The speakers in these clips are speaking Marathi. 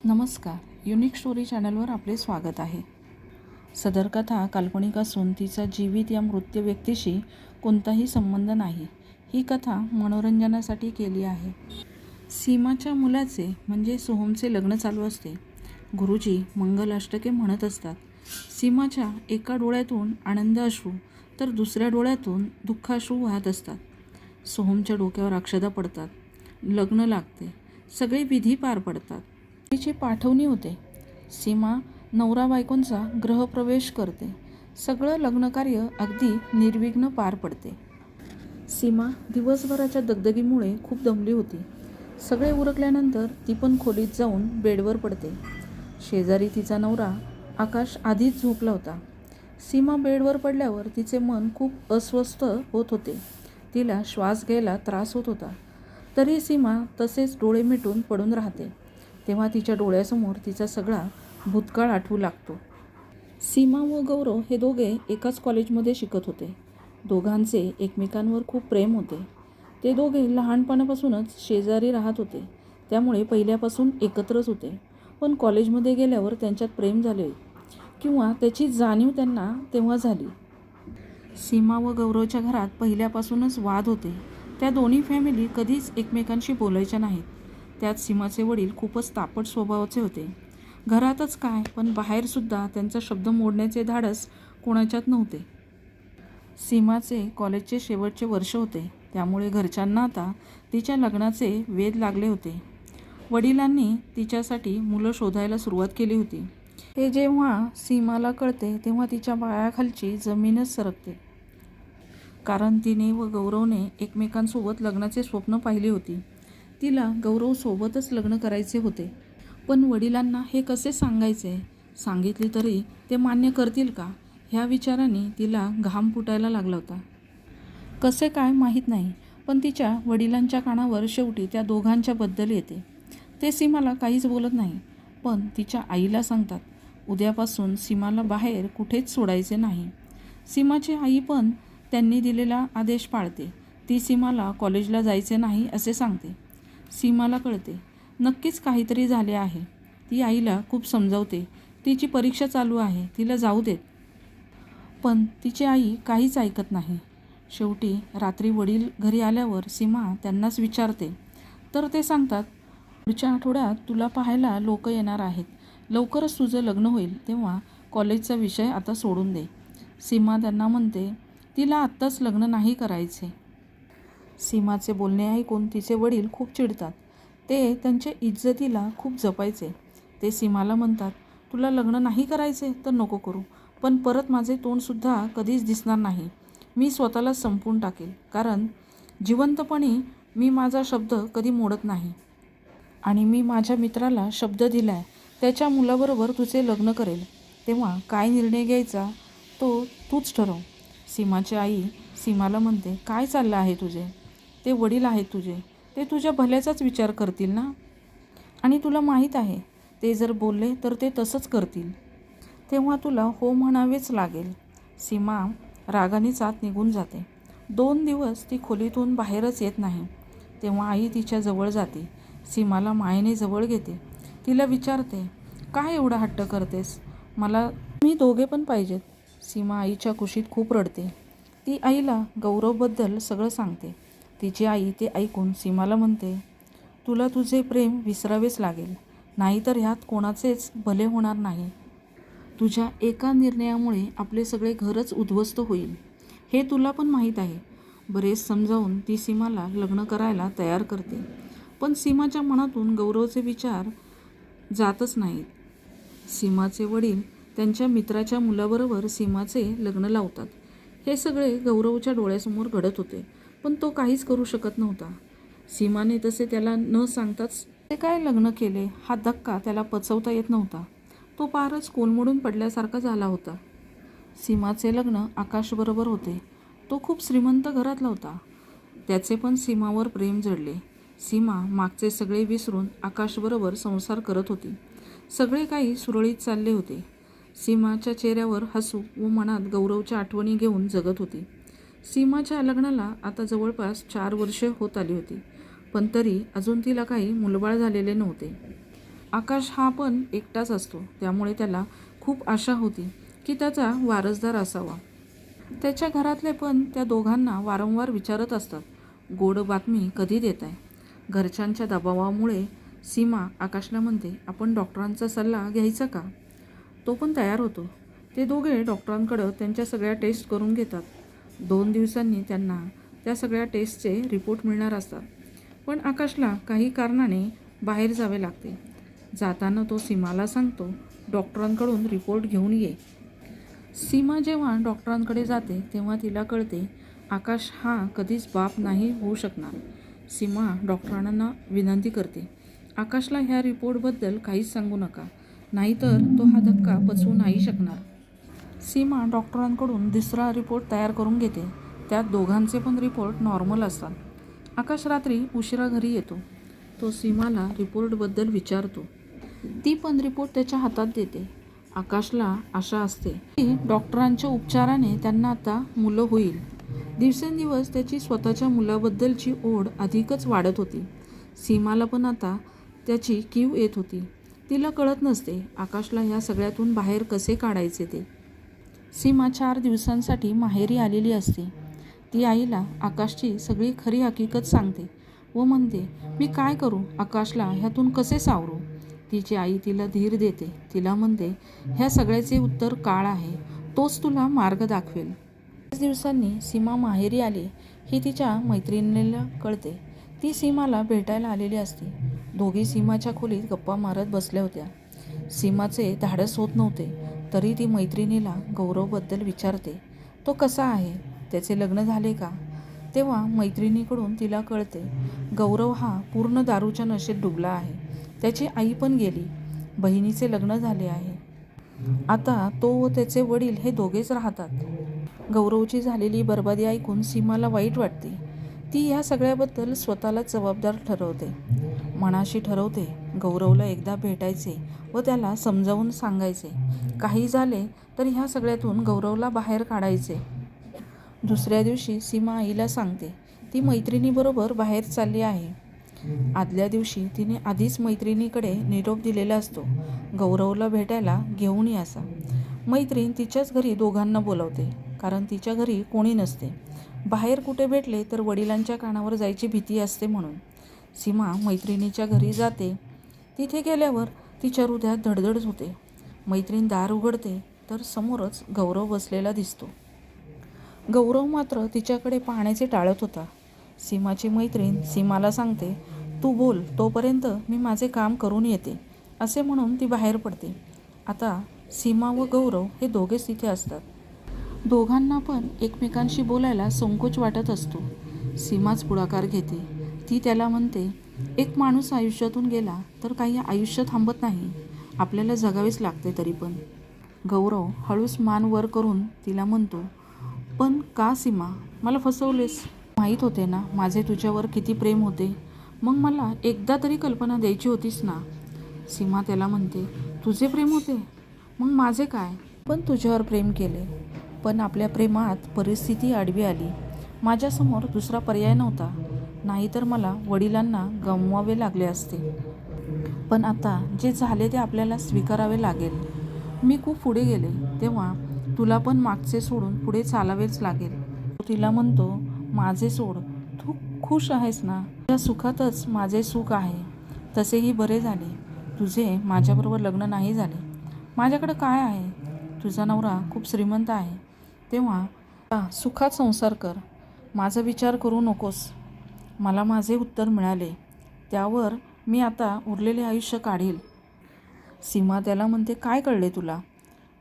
नमस्कार. युनिक स्टोरी चॅनलवर आपले स्वागत आहे. सदर कथा काल्पनिक असून तिचा जीवित या मृत व्यक्तीशी कोणताही संबंध नाही. ही कथा मनोरंजनासाठी केली आहे. सीमाच्या मुलाचे म्हणजे सोहमचे लग्न चालू असते. गुरुजी मंगलाष्टके म्हणत असतात. सीमाच्या एका डोळ्यातून आनंद अश्रू तर दुसऱ्या डोळ्यातून दुःखाश्रू वाहत असतात. सोहमच्या डोक्यावर अक्षता पडतात. लग्न लागते. सगळे विधी पार पडतात. तिची पाठवणी होते. सीमा नवरा बायकोंचा गृहप्रवेश करते. सगळं लग्नकार्य अगदी निर्विघ्न पार पडते. सीमा दिवसभराच्या दगदगीमुळे खूप दमली होती. सगळे उरकल्यानंतर ती पण खोलीत जाऊन बेडवर पडते. शेजारी तिचा नवरा आकाश आधीच झोपला होता. सीमा बेडवर पडल्यावर तिचे मन खूप अस्वस्थ होत होते. तिला श्वास घ्यायला त्रास होत होता. तरी सीमा तसेच डोळे मिटून पडून राहते. तेव्हा तिच्या डोळ्यासमोर तिचा सगळा भूतकाळ आठवू लागतो. सीमा व गौरव हे दोघे एकाच कॉलेजमध्ये शिकत होते. दोघांचे एकमेकांवर खूप प्रेम होते. ते दोघे लहानपणापासूनच शेजारी राहत होते. त्यामुळे पहिल्यापासून एकत्रच होते. पण कॉलेजमध्ये गेल्यावर त्यांच्यात प्रेम झाले किंवा त्याची जाणीव त्यांना तेव्हा झाली. सीमा व गौरवच्या घरात पहिल्यापासूनच वाद होते. त्या दोन्ही फॅमिली कधीच एकमेकांशी बोलायच्या नाहीत. त्यात सीमाचे वडील खूपच तापट स्वभावाचे होते. घरातच काय पण बाहेरसुद्धा त्यांचा शब्द मोडण्याचे धाडस कोणाच्यात नव्हते. सीमाचे कॉलेजचे शेवटचे वर्ष होते. त्यामुळे घरच्यांना आता तिच्या लग्नाचे वेध लागले होते. वडिलांनी तिच्यासाठी मुलं शोधायला सुरुवात केली होती. हे जेव्हा सीमाला कळते तेव्हा तिच्या पायाखालची जमीनच सरकते. कारण तिने व गौरवने एकमेकांसोबत लग्नाचे स्वप्न पाहिली होती. तिला गौरवसोबतच लग्न करायचे होते. पण वडिलांना हे कसे सांगायचे? सांगितले तरी ते मान्य करतील का? ह्या विचाराने तिला घाम फुटायला लागला होता. कसे काय माहीत नाही, पण तिच्या वडिलांच्या कानावर शेवटी त्या दोघांच्याबद्दल येते. ते सीमाला काहीच बोलत नाही, पण तिच्या आईला सांगतात. उद्यापासून सीमाला बाहेर कुठेच सोडायचे नाही. सीमाची आई पण त्यांनी दिलेला आदेश पाळते. ती सीमाला कॉलेजला जायचे नाही असे सांगते. सीमाला कळते नक्कीच काहीतरी झाले आहे. ती आईला खूप समजावते. तिची परीक्षा चालू आहे, तिला जाऊ देत. पण तिची आई काहीच ऐकत नाही. शेवटी रात्री वडील घरी आल्यावर सीमा त्यांनाच विचारते. तर ते सांगतात, पुढच्या आठवड्यात तुला पाहायला लोक येणार आहेत. लवकरच तुझं लग्न होईल, तेव्हा कॉलेजचा विषय आता सोडून दे. सीमा त्यांना म्हणते तिला आत्ताच लग्न नाही करायचे. सीमाचे बोलणे ऐकून तिचे वडील खूप चिडतात. ते त्यांच्या इज्जतीला खूप जपायचे. ते सीमाला म्हणतात, तुला लग्न नाही करायचे तर नको करू, पण परत माझे तोंडसुद्धा कधीच दिसणार नाही. मी स्वतःला संपवून टाकेल, कारण जिवंतपणी मी माझा शब्द कधी मोडत नाही. आणि मी माझ्या मित्राला शब्द दिलाय, त्याच्या मुलाबरोबर तुझे लग्न करेल. तेव्हा काय निर्णय घ्यायचा तो तूच ठरव. सीमाची आई सीमाला म्हणते, काय चाललं आहे तुझे? ते वडील आहेत तुझे, ते तुझ्या भल्याचाच विचार करतील ना. आणि तुला माहीत आहे ते जर बोलले तर ते तसंच करतील. तेव्हा तुला हो म्हणावेच लागेल. सीमा रागानेच आत निघून जाते. 2 दिवस ती खोलीतून बाहेरच येत नाही. तेव्हा आई तिच्या जवळ जाते. सीमाला मायेने जवळ घेते. तिला विचारते, काय एवढा हट्ट करतेस? मला मी दोघे पण पाहिजेत. सीमा आईच्या कुशीत खूप रडते. ती आईला गौरवबद्दल सगळं सांगते. तिची आई ते ऐकून सीमाला म्हणते, तुला तुझे प्रेम विसरावेच लागेल, नाहीतर ह्यात कोणाचेच भले होणार नाही. तुझ्या एका निर्णयामुळे आपले सगळे घरच उद्ध्वस्त होईल, हे तुला पण माहीत आहे. बरेच समजावून ती सीमाला लग्न करायला तयार करते. पण सीमाच्या मनातून गौरवचे विचार जातच नाहीत. सीमाचे वडील त्यांच्या मित्राच्या मुलाबरोबर सीमाचे लग्न लावतात. हे सगळे गौरवच्या डोळ्यासमोर घडत होते, पण तो काहीच करू शकत नव्हता. सीमाने तसे त्याला न सांगताच ते काय लग्न केले हा धक्का त्याला पचवता येत नव्हता. तो पारच कोलमडून पडल्यासारखा झाला होता. सीमाचे लग्न आकाशबरोबर होते. तो खूप श्रीमंत घरातला होता. त्याचे पण सीमावर प्रेम जडले. सीमा मागचे सगळे विसरून आकाशबरोबर संसार करत होती. सगळे काही सुरळीत चालले होते. सीमाच्या चेहऱ्यावर हसू व मनात गौरवच्या आठवणी घेऊन जगत होती. सीमाच्या लग्नाला आता जवळपास 4 वर्षे होत आली होती. पण तरी अजून तिला काही मुलबाळ झालेले नव्हते. आकाश हा पण एकटाच असतो, त्यामुळे त्याला खूप आशा होती की त्याचा वारसदार असावा. त्याच्या घरातले पण त्या दोघांना वारंवार विचारत असतात, गोड बातमी कधी देताय. घरच्यांच्या दबावामुळे सीमा आकाशला म्हणते, आपण डॉक्टरांचा सल्ला घ्यायचा का. तो पण तयार होतो. ते दोघे डॉक्टरांकडं त्यांच्या सगळ्या टेस्ट करून घेतात. 2 दिवसांनी त्यांना त्या सगळ्या टेस्टचे रिपोर्ट मिळणार असतात. पण आकाशला काही कारणाने बाहेर जावे लागते. जाताना तो सीमाला सांगतो, डॉक्टरांकडून रिपोर्ट घेऊन ये. सीमा जेव्हा डॉक्टरांकडे जाते तेव्हा तिला कळते, आकाश हा कधीच बाप नाही होऊ शकणार. सीमा डॉक्टरांना विनंती करते, आकाशला ह्या रिपोर्टबद्दल काहीच सांगू नका, नाहीतर तो हा धक्का पचवू नाही शकणार. सीमा डॉक्टरांकडून दुसरा रिपोर्ट तयार करून घेते. त्यात दोघांचे पण रिपोर्ट नॉर्मल असतात. आकाश रात्री उशिरा घरी येतो. तो सीमाला रिपोर्टबद्दल विचारतो. ती पण रिपोर्ट त्याच्या हातात देते. आकाशला आशा असते की डॉक्टरांच्या उपचाराने त्यांना आता मुलं होईल. दिवसेंदिवस त्याची स्वतःच्या मुलाबद्दलची ओढ अधिकच वाढत होती. सीमाला पण आता त्याची कीव येत होती. तिला कळत नसते आकाशला ह्या सगळ्यातून बाहेर कसे काढायचे ते. सीमा 4 दिवसांसाठी माहेरी आलेली असते. ती आईला आकाशची सगळी खरी हकीकत सांगते व म्हणते, मी काय करू, आकाशला ह्यातून कसे सावरू. तिची आई तिला धीर देते. तिला म्हणते, ह्या सगळ्याचे उत्तर काळ आहे, तोच तुला मार्ग दाखवेल. 5 दिवसांनी सीमा माहेरी आली हे तिच्या मैत्रिणीला कळते. ती सीमाला भेटायला आलेली असते. दोघी सीमाच्या खोलीत गप्पा मारत बसल्या होत्या. सीमाचे धाडस होत नव्हते, तरी ती मैत्रिणीला गौरवबद्दल विचारते. तो कसा आहे, त्याचे लग्न झाले का. तेव्हा मैत्रिणीकडून तिला कळते, गौरव हा पूर्ण दारूच्या नशेत डुबला आहे. त्याची आई पण गेली. बहिणीचे लग्न झाले आहे. आता तो व त्याचे वडील हे दोघेच राहतात. गौरवची झालेली बर्बादी ऐकून सीमाला वाईट वाटते. ती ह्या सगळ्याबद्दल स्वतःलाच जबाबदार ठरवते. मनाशी ठरवते, गौरवला एकदा भेटायचे व त्याला समजावून सांगायचे. काही झाले तर ह्या सगळ्यातून गौरवला बाहेर काढायचे. दुसऱ्या दिवशी सीमा आईला सांगते, ती मैत्रिणीबरोबर बाहेर चालली आहे. आदल्या दिवशी तिने आधीच मैत्रिणीकडे निरोप दिलेला असतो, गौरवला भेटायला घेऊन यायचा. मैत्रीण तिच्याच घरी दोघांना बोलावते, कारण तिच्या घरी कोणी नसते. बाहेर कुठे भेटले तर वडिलांच्या कानावर जायची भीती असते म्हणून. सीमा मैत्रिणीच्या घरी जाते. तिथे गेल्यावर तिच्या हृदयात धडधड होते. मैत्रीण दार उघडते तर समोरच गौरव बसलेला दिसतो. गौरव मात्र तिच्याकडे पाहण्याचे टाळत होता. सीमाची मैत्रीण सीमाला सांगते, तू बोल, तोपर्यंत मी माझे काम करून येते, असे म्हणून ती बाहेर पडते. आता सीमा व गौरव हे दोघेच तिथे असतात. दोघांना पण एकमेकांशी बोलायला संकोच वाटत असतो. सीमाच पुढाकार घेते. ती त्याला म्हणते, एक माणूस आयुष्यातून गेला तर काही आयुष्य थांबत नाही, आपल्याला जगावेच लागते तरी पण. गौरव हळूच मान वर करून तिला म्हणतो, पण का सीमा, मला फसवलेस. माहीत होते ना माझे तुझ्यावर किती प्रेम होते, मग मला एकदा तरी कल्पना द्यायची होतीस ना. सीमा त्याला म्हणते, तुझे प्रेम होते, मग माझे काय. पण तुझ्यावर प्रेम केले, पण आपल्या प्रेमात परिस्थिती आडवी आली. माझ्यासमोर दुसरा पर्याय नव्हता, नाहीतर मला वडिलांना गमवावे लागले असते. पण आता जे झाले ते आपल्याला स्वीकारावे लागेल. मी खूप पुढे गेले, तेव्हा तुला पण मागचे सोडून पुढे चालावेच लागेल. तो तिला म्हणतो, माझे सोड, तू खुश आहेस ना. तुझ्या सुखातच माझे सुख आहे. तसेही बरे झाले तुझे माझ्याबरोबर लग्न नाही झाले. माझ्याकडे काय आहे, तुझा नवरा खूप श्रीमंत आहे, तेव्हा सुखात संसार कर, माझा विचार करू नकोस. मला माझे उत्तर मिळाले, त्यावर मी आता उरलेले आयुष्य काढील. सीमा त्याला म्हणते, काय कळले तुला.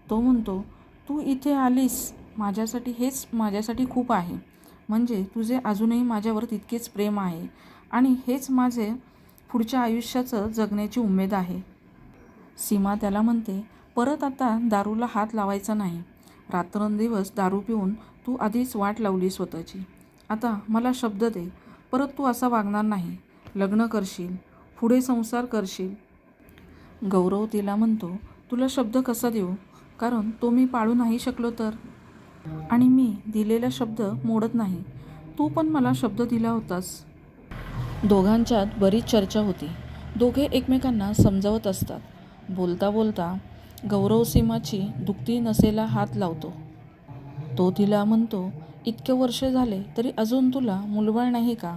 तो म्हणतो, तू इथे आलीस माझ्यासाठी, हेच माझ्यासाठी खूप आहे. म्हणजे तुझे अजूनही माझ्यावर तितकेच प्रेम आहे आणि हेच माझे पुढच्या आयुष्याचं जगण्याची उमेद आहे. सीमा त्याला म्हणते, परत आता दारूला हात लावायचा नाही. रात्रंदिवस दारू पिऊन तू आधीच वाट लावली स्वतःची. आता मला शब्द दे, परत तू असा वागणार नाही. लग्न करशील, पुढे संसार करशील. गौरव तिला म्हणतो, तुला शब्द कसा देऊ, कारण तो मी पाळू नाही शकलो तर. आणि मी दिलेला शब्द मोडत नाही. तू पण मला शब्द दिला होतास. दोघांच्यात बरीच चर्चा होती. दोघे एकमेकांना समजावत असतात. बोलता बोलता गौरव सीमाची दुखती नसेला हात लावतो. तो तिला म्हणतो, इतके वर्ष झाले तरी अजून तुला मुलबाळ नाही का?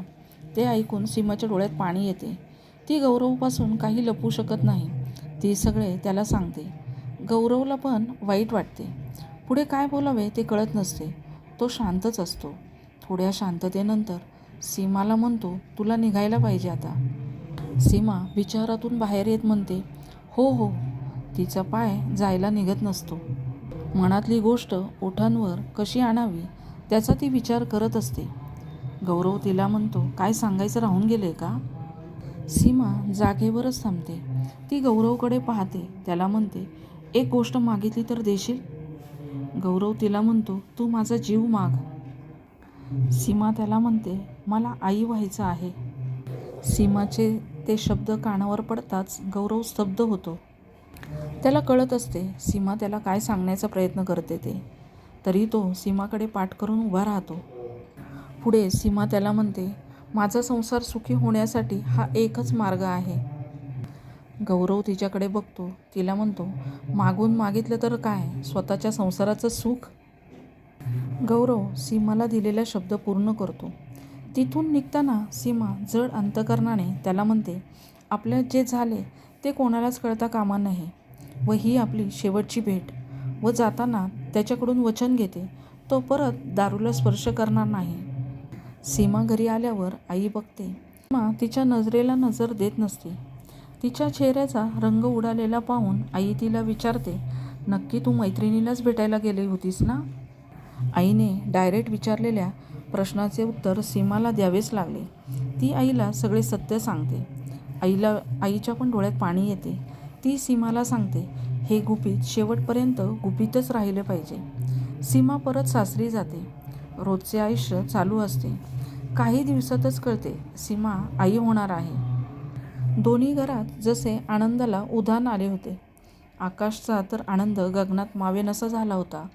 ते ऐकून सीमाच्या डोळ्यात पाणी येते. ती गौरवपासून काही लपवू शकत नाही. ती सगळे त्याला सांगते. गौरवला पण वाईट वाटते. पुढे काय बोलावे ते कळत नसते. तो शांतच असतो. थोड्या शांततेनंतर सीमाला म्हणतो, तुला निघायला पाहिजे आता. सीमा विचारातून बाहेर येत म्हणते, हो हो. तिचा पाय जायला निघत नसतो. मनातली गोष्ट ओठांवर कशी आणावी त्याचा ती विचार करत असते. गौरव तिला म्हणतो, काय सांगायचं राहून गेले का? सीमा जागेवरच थांबते. ती गौरवकडे पाहते. त्याला म्हणते, एक गोष्ट मागितली तर देशील? गौरव तिला म्हणतो, तू माझा जीव माग. सीमा त्याला म्हणते, मला आई व्हायचं आहे. सीमाचे ते शब्द कानावर पडताच गौरव स्तब्ध होतो. त्याला कळत असते सीमा त्याला काय सांगण्याचा प्रयत्न करते ते. तरी तो सीमाकडे पाठ करून उभा राहतो. पुढे सीमा त्याला म्हणते, माझा संसार सुखी होण्यासाठी हा एकच मार्ग आहे. गौरव तिच्याकडे बघतो. तिला म्हणतो, मागून मागितलं तर काय, स्वतःच्या संसाराचं सुख? गौरव सीमाला दिलेला शब्द पूर्ण करतो. तिथून निघताना सीमा जड अंतकरणाने त्याला म्हणते, आपल्यात जे झाले ते कोणालाच कळता कामा नये व ही आपली शेवटची भेट. व जाताना त्याच्याकडून वचन घेते, तो परत दारूला स्पर्श करणार नाही. सीमा घरी आल्यावर आई बघते. सीमा तिच्या नजरेला नजर देत नसते. तिच्या चेहऱ्याचा रंग उडालेला पाहून आई तिला विचारते, नक्की तू मैत्रिणीलाच भेटायला गेली होतीस ना? आईने डायरेक्ट विचारलेल्या प्रश्नाचे उत्तर सीमाला द्यावेच लागले. ती आईला सगळे सत्य सांगते. आईच्या पण डोळ्यात पाणी येते. ती सीमाला सांगते, हे गुपित शेवटपर्यंत गुपितच राहिले पाहिजे. सीमा परत सासरी जाते. रोजचे आयुष्य चालू असते. काही दिवसातच कळते सीमा आई होणार आहे. दोन्ही घरात जसे आनंदाला उधाण आले होते. आकाशचा तर आनंद गगनात मावेनासा झाला होता.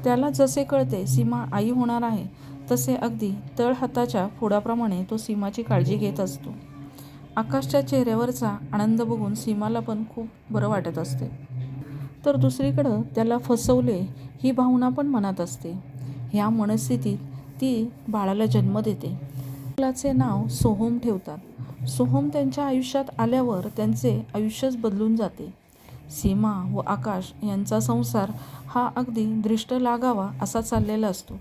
त्याला जसे कळते सीमा आई होणार आहे तसे अगदी तळहाताच्या फोडाप्रमाणे तो सीमाची काळजी घेत असतो. आकाशच्या चेहऱ्यावरचा आनंद बघून सीमाला पण खूप बरं वाटत असते. तर दुसरीकडं त्याला फसवले ही भावना पण मनात असते. ह्या मनस्थितीत ती बाळाला जन्म देते. मुलाचे नाव सोहम ठेवतात. सोहम त्यांच्या आयुष्यात आल्यावर त्यांचे आयुष्यच बदलून जाते. सीमा व आकाश यांचा संसार हा अगदी दृष्ट लागावा असा चाललेला असतो.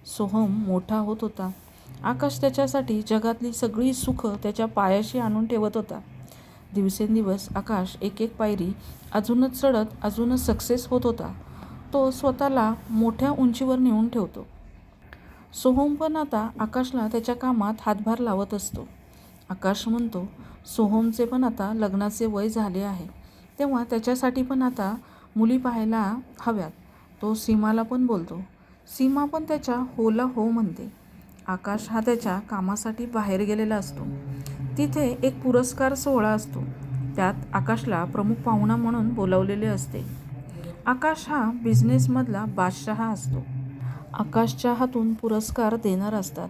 सोहम मोठा होत होता. आकाश त्याच्यासाठी जगातली सगळी सुखं त्याच्या पायाशी आणून ठेवत होता. दिवसेंदिवस आकाश एक एक पायरी अजूनच चढत अजूनच सक्सेस होत होता. तो स्वतःला मोठ्या उंचीवर नेऊन ठेवतो. सोहम पण आता आकाशला त्याच्या कामात हातभार लावत असतो. आकाश म्हणतो, सोहमचे पण आता लग्नाचे वय झाले आहे, तेव्हा त्याच्यासाठी पण आता मुली पाहायला हव्यात. तो सीमाला पण बोलतो. सीमा पण त्याच्या होला हो म्हणते. आकाश हा त्याच्या कामासाठी बाहेर गेलेला असतो. तिथे एक पुरस्कार सोहळा असतो. त्यात आकाशला प्रमुख पाहुणा म्हणून बोलावलेले असते. आकाश हा बिझनेसमधला बादशहा असतो. आकाशच्या हातून पुरस्कार देणार असतात.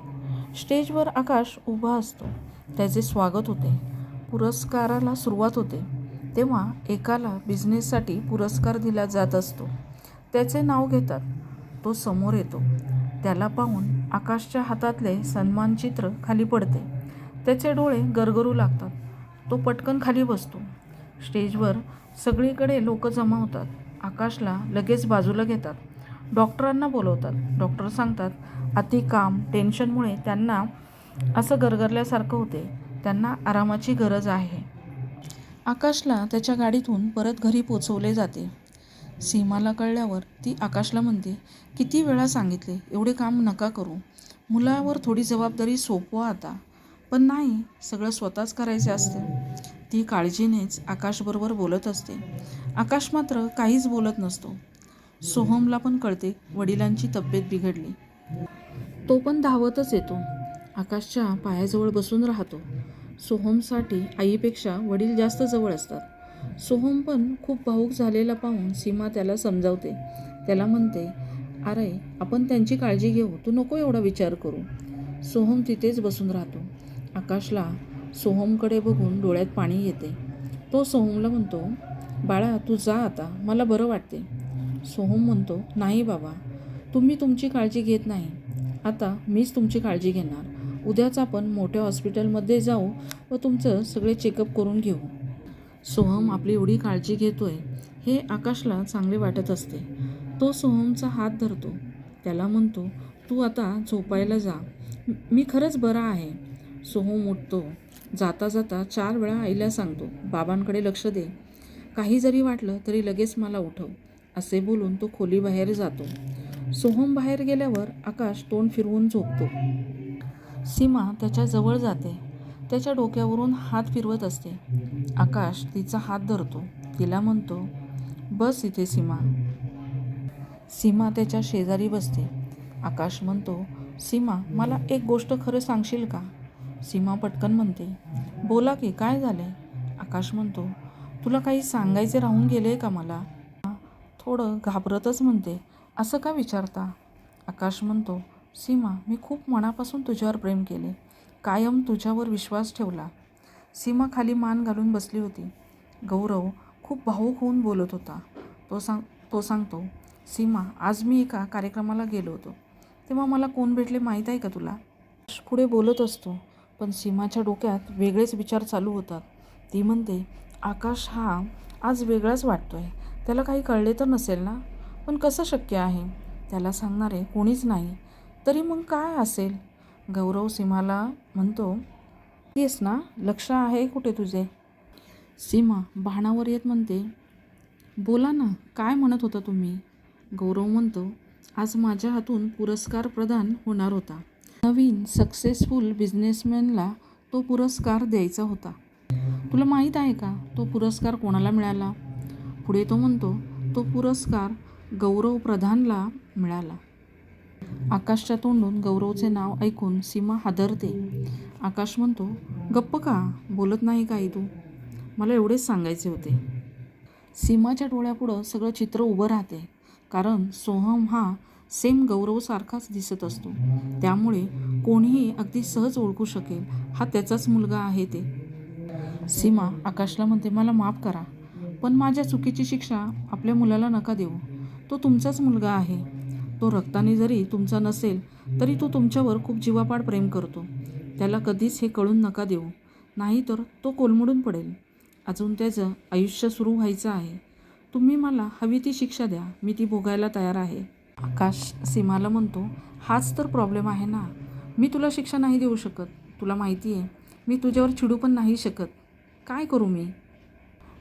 स्टेजवर आकाश उभा असतो. त्याचे स्वागत होते. पुरस्काराला सुरुवात होते. तेव्हा एकाला बिझनेससाठी पुरस्कार दिला जात असतो. त्याचे नाव घेतात. तो समोर येतो. त्याला पाहून आकाशच्या हातातले सन्मानचित्र खाली पडते. त्याचे डोळे गरगरू लागतात. तो पटकन खाली बसतो. स्टेजवर सगळीकडे लोक जमा होतात. आकाशला लगेच बाजूला घेतात. डॉक्टरांना बोलवतात. डॉक्टर सांगतात, अति काम टेन्शनमुळे त्यांना असं गरगरल्यासारखं होते. त्यांना आरामाची गरज आहे. आकाशला त्याच्या गाडीतून परत घरी पोचवले जाते. सीमाला कळल्यावर ती आकाशला म्हणते, किती वेळा सांगितले एवढे काम नका करू. मुलावर थोडी जबाबदारी सोपवा आता. पण नाही, सगळं स्वतःच करायचे असते. ती काळजीनेच आकाशबरोबर बोलत असते. आकाश मात्र काहीच बोलत नसतो. सोहमला पण कळते वडिलांची तब्येत बिघडली. तो पण धावतच येतो. आकाशच्या पायाजवळ बसून राहतो. सोहमसाठी आईपेक्षा वडील जास्त जवळ असतात. सोहम पण खूप भावूक झालेला पाहून सीमा त्याला समजावते. त्याला म्हणते, अरे आपण त्यांची काळजी घेऊ, तू नको एवढा विचार करू. सोहम तिथेच बसून राहतो. आकाशला सोहमकडे बघून डोळ्यात पाणी येते. तो सोहमला म्हणतो, बाळा तू जा आता, मला बरं वाटते. सोहम म्हणतो, नाही बाबा, तुम्ही तुमची काळजी घेत नाही. आता मीच तुमची काळजी घेणार. उद्याच आपण मोठ्या हॉस्पिटलमध्ये जाऊ व तुमचं सगळे चेकअप करून घेऊ. सोहम आपली एवढी काळजी घेतोय हे आकाशला चांगले वाटत असते. तो सोहमचा हात धरतो. त्याला म्हणतो, तू आता झोपायला जा, मी खरंच बरा आहे. सोहम उठतो. जाता जाता 4 वेळा आईला सांगतो, बाबांकडे लक्ष दे. काही जरी वाटलं तरी लगेच मला उठव. असे बोलून तो खोलीबाहेर जातो. सोहम बाहेर गेल्यावर आकाश तोंड फिरवून झोपतो. सीमा त्याच्या जवळ जाते. त्याच्या डोक्यावरून हात फिरवत असते. आकाश तिचा हात धरतो. तिला म्हणतो, बस इथे सीमा. सीमा त्याच्या शेजारी बसते. आकाश म्हणतो, सीमा मला एक गोष्ट खरं सांगशील का? सीमा पटकन म्हणते, बोला की, काय झाले? आकाश म्हणतो, तुला काही सांगायचे राहून गेले का मला? थोडं घाबरतच म्हणते, असं का विचारता? आकाश म्हणतो, सीमा मी खूप मनापासून तुझ्यावर प्रेम केले, कायम तुझ्यावर विश्वास ठेवला. सीमा खाली मान घालून बसली होती. गौरव खूप भावूक होऊन बोलत होता. तो सांगतो, सीमा आज मी एका कार्यक्रमाला गेलो होतो, तेव्हा मला कोण भेटले माहीत आहे का तुला? पुढे बोलत असतो, पण सीमाच्या डोक्यात वेगळेच विचार चालू होतात. ती म्हणते, आकाश हा आज वेगळाच वाटतोय. त्याला काही कळले तर नसेल ना? पण कसं शक्य आहे? त्याला सांगणारे कोणीच नाही. तरी मग काय असेल? गौरव सीमाला म्हणतो, येस ना, लक्ष आहे कुठे तुझे? सीमा भानावर येत म्हणते, बोला ना, काय म्हणत होता तुम्ही? गौरव म्हणतो, आज माझ्या हातून पुरस्कार प्रदान होणार होता. नवीन सक्सेसफुल बिझनेसमॅनला तो पुरस्कार द्यायचा होता. तुला माहीत आहे का तो पुरस्कार कोणाला मिळाला? पुढे तो म्हणतो, तो पुरस्कार गौरव प्रधानला मिळाला. आकाशच्या तोंडून गौरवचे नाव ऐकून सीमा हादरते. आकाश म्हणतो, गप्प का? बोलत नाही काही तू? मला एवढेच सांगायचे होते. सीमाच्या डोळ्यापुढं सगळं चित्र उभं राहते. कारण सोहम हा सेम गौरवसारखाच दिसत असतो. त्यामुळे कोणीही अगदी सहज ओळखू शकेल हा त्याचाच मुलगा आहे ते. सीमा आकाशला म्हणते, मला माफ करा, पण माझ्या चुकीची शिक्षा आपल्या मुलाला नका देऊ. तो तुमचाच मुलगा आहे. तो रक्ताने जरी तुमचा नसेल तरी तो तुमच्यावर खूप जीवापाड प्रेम करतो. त्याला कधीच हे कळून नका देऊ, नाहीतर तो कोलमडून पडेल. अजून त्याचं आयुष्य सुरू व्हायचं आहे. तुम्ही मला हवी ती शिक्षा द्या, मी ती भोगायला तयार आहे. आकाश सीमाला म्हणतो, हाच तर प्रॉब्लेम आहे ना. मी तुला शिक्षा नाही देऊ शकत. तुला माहिती आहे, मी तुझ्यावर चिडू पण नाही शकत. काय करू मी?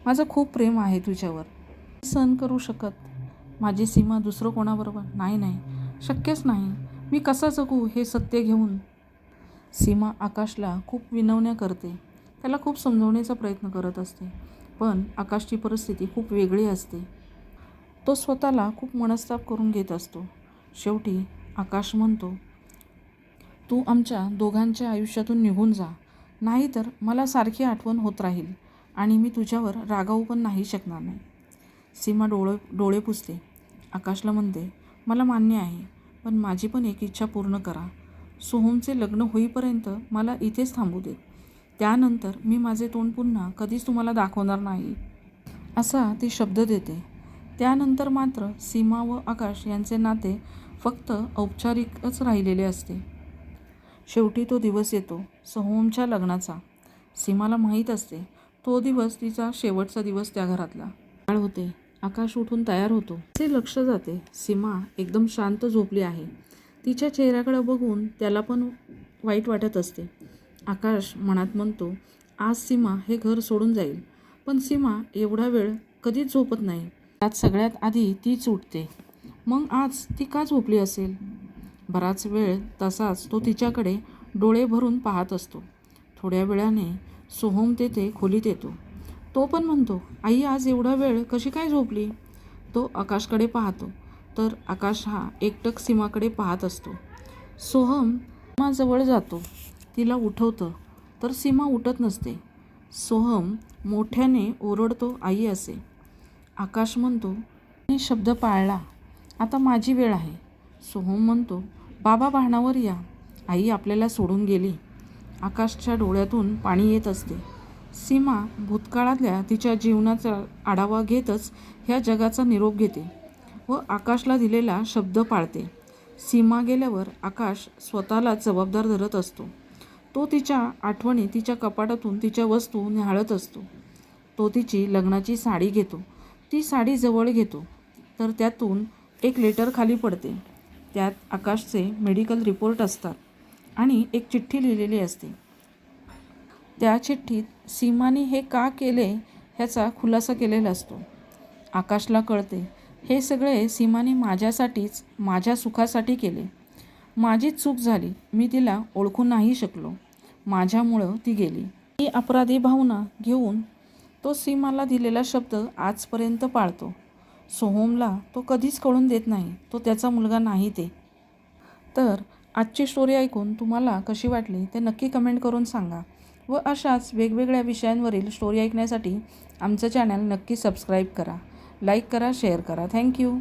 माझं खूप प्रेम आहे तुझ्यावर. सहन करू शकत. माझी सीमा दुसरं कोणाबरोबर नाही, शक्यच नाही. मी कसा जगू हे सत्य घेऊन? सीमा आकाशला खूप विनवण्या करते. त्याला खूप समजवण्याचा प्रयत्न करत असते. पण आकाशची परिस्थिती खूप वेगळी असते. तो स्वतःला खूप मनस्ताप करून घेत असतो. शेवटी आकाश म्हणतो, तू आमच्या दोघांच्या आयुष्यातून निघून जा, नाहीतर मला सारखी आठवण होत राहील आणि मी तुझ्यावर रागावू पण नाही शकणार नाही. सीमा डोळे पुसते. आकाशला म्हणते, मला मान्य आहे, पण माझी पण एक इच्छा पूर्ण करा. सोहमचे लग्न होईपर्यंत मला इथेच थांबू दे. त्यानंतर मी माझे तोंड पुन्हा कधीच तुम्हाला दाखवणार नाही, असा ती शब्द देते. त्यानंतर मात्र सीमा व आकाश यांचे नाते फक्त औपचारिकच राहिलेले असते. शेवटी तो दिवस येतो, सोहमच्या लग्नाचा. सीमाला माहीत असते, तो दिवस तिचा शेवटचा दिवस त्या घरातला. काळ होते. आकाश उठून तयार होतो. तिचे लक्ष जाते, सीमा एकदम शांत झोपली आहे. तिच्या चेहऱ्याकडे बघून त्याला पण वाईट वाटत असते. आकाश मनात म्हणतो, आज सीमा हे घर सोडून जाईल. पण सीमा एवढा वेळ कधीच झोपत नाही. त्यात सगळ्यात आधी तीच उठते. मग आज ती का झोपली असेल? बराच वेळ तसाच तो तिच्याकडे डोळे भरून पाहत असतो. थोड्या वेळाने सोहम तेथे खोलीत येतो. तो पण म्हणतो, आई आज एवढा वेळ कशी काय झोपली? तो आकाशकडे पाहतो तर आकाश हा एकटक सीमाकडे पाहत असतो. सोहम सीमाजवळ जातो. तिला उठवतं तर सीमा उठत नसते. सोहम मोठ्याने ओरडतो, आई असे. आकाश म्हणतो, मी शब्द पाळला, आता माझी वेळ आहे. सोहम म्हणतो, बाबा भानावर या, आई आपल्याला सोडून गेली. आकाशच्या डोळ्यातून पाणी येत असते. सीमा भूतकाळातल्या तिच्या जीवनाचा आढावा घेतच ह्या जगाचा निरोप घेते व आकाशला दिलेला शब्द पाळते. सीमा गेल्यावर आकाश स्वतःला जबाबदार धरत असतो. तो तिच्या आठवणी, तिच्या कपाटातून तिच्या वस्तू न्याहाळत असतो. तो तिची लग्नाची साडी घेतो. ती साडी जवळ घेतो तर त्यातून एक लेटर खाली पडते. त्यात आकाशचे मेडिकल रिपोर्ट असतात आणि एक चिठ्ठी लिहिलेली असते. त्या चिठ्ठीत सीमाने हे का केले ह्याचा खुलासा केलेला असतो. आकाशला कळते हे सगळे सीमाने माझ्यासाठीच, माझ्या सुखासाठी केले. माझीच चूक झाली, मी तिला ओळखू नाही शकलो, माझ्यामुळं ती गेली. ही अपराधी भावना घेऊन तो सीमाला दिलेला शब्द आजपर्यंत पाळतो. सोहमला तो कधीच कळून देत नाही तो त्याचा मुलगा नाही ते. तर आजची स्टोरी ऐकून तुम्हाला कशी वाटली ते नक्की कमेंट करून सांगा व अशाच वेगवेगळ्या विषयांवरील स्टोरी ऐकण्यासाठी आमचं चॅनल नक्की सबस्क्राईब करा, लाईक करा, शेअर करा. थँक्यू.